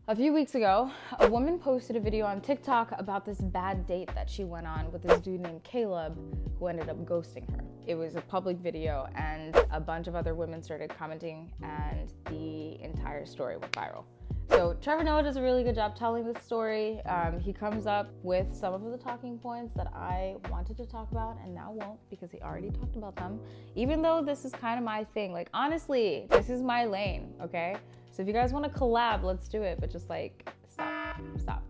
A few weeks ago, a woman posted a video on TikTok about this bad date that she went on with this dude named Caleb who ended up ghosting her. It was a public video and a bunch of other women started commenting and the entire story went viral. So Trevor Noah does a really good job telling this story. He comes up with some of the talking points that I wanted to talk about and now won't because he already talked about them. Even though this is kind of my thing, like honestly, this is my lane, okay? So if you guys want to collab, let's do it, but just like, stop.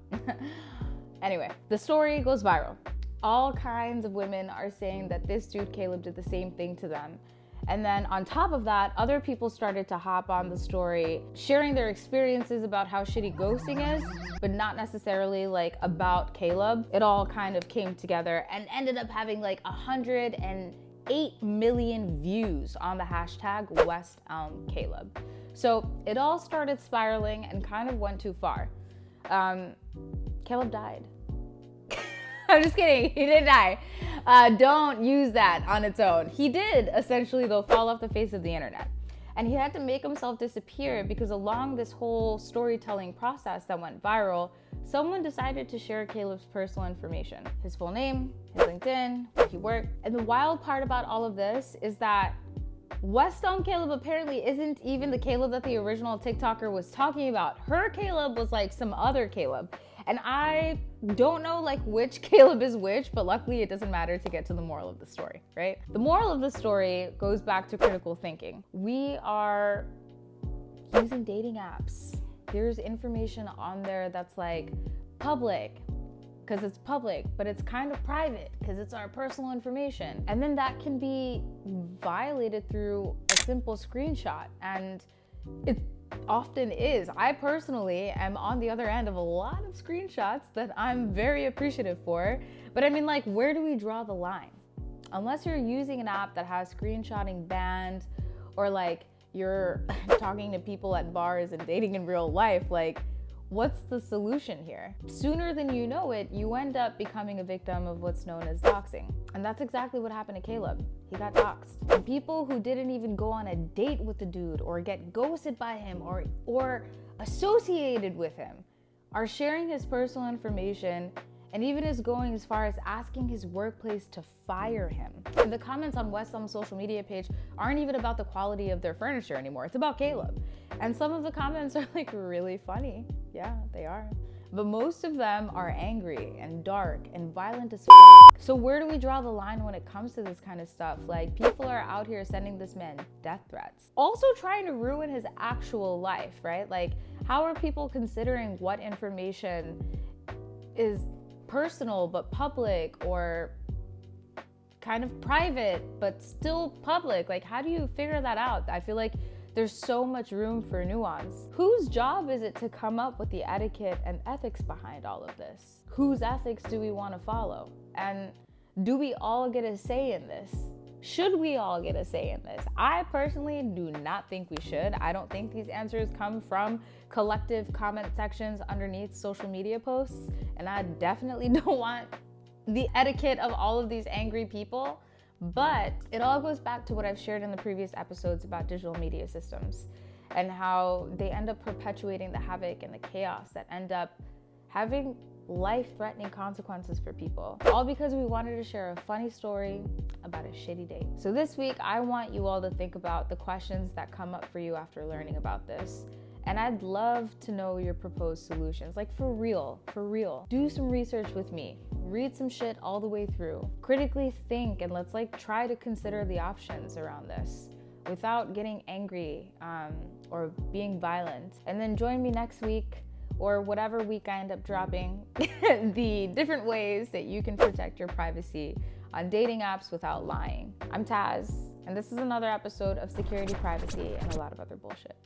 Anyway, the story goes viral. All kinds of women are saying that this dude, Caleb, did the same thing to them. And then on top of that, other people started to hop on the story, sharing their experiences about how shitty ghosting is, but not necessarily like about Caleb. It all kind of came together and ended up having like 108 million views on the hashtag West Elm Caleb. So it all started spiraling and kind of went too far. Caleb died. I'm just kidding, he didn't die. Don't use that on its own. He did essentially though fall off the face of the internet. And he had to make himself disappear because along this whole storytelling process that went viral, someone decided to share Caleb's personal information. His full name, his LinkedIn, where he worked. And the wild part about all of this is that West Elm Caleb apparently isn't even the Caleb that the original TikToker was talking about. Her Caleb was like some other Caleb. And I don't know like which Caleb is which, but luckily it doesn't matter to get to the moral of the story, right? The moral of the story goes back to critical thinking. We are using dating apps. There's information on there that's like public, because it's public, but it's kind of private because it's our personal information. And then that can be violated through a simple screenshot. And it often is. I personally am on the other end of a lot of screenshots that I'm very appreciative for. But I mean, like, where do we draw the line? Unless you're using an app that has screenshotting banned, or like you're talking to people at bars and dating in real life, like, what's the solution here? Sooner than you know it, you end up becoming a victim of what's known as doxing. And that's exactly what happened to Caleb. He got doxed. And people who didn't even go on a date with the dude or get ghosted by him or associated with him are sharing his personal information and even is going as far as asking his workplace to fire him. And the comments on West Elm's social media page aren't even about the quality of their furniture anymore. It's about Caleb. And some of the comments are like really funny. Yeah, they are. But most of them are angry and dark and violent as fuck. So where do we draw the line when it comes to this kind of stuff? Like, people are out here sending this man death threats. Also trying to ruin his actual life, right? Like, how are people considering what information is personal but public, or kind of private but still public? Like, how do you figure that out? I feel like there's so much room for nuance. Whose job is it to come up with the etiquette and ethics behind all of this? Whose ethics do we want to follow? And do we all get a say in this? Should we all get a say in this? I personally do not think we should. I don't think these answers come from collective comment sections underneath social media posts. And I definitely don't want the etiquette of all of these angry people. But it all goes back to what I've shared in the previous episodes about digital media systems and how they end up perpetuating the havoc and the chaos that end up having life-threatening consequences for people, all because we wanted to share a funny story about a shitty date. So this week, I want you all to think about the questions that come up for you after learning about this. And I'd love to know your proposed solutions. Like, for real. Do some research with me. Read some shit all the way through. Critically think, and let's like try to consider the options around this without getting angry or being violent. And then join me next week, or whatever week I end up dropping, the different ways that you can protect your privacy on dating apps without lying. I'm Taz, and this is another episode of Security, Privacy, and a lot of other bullshit.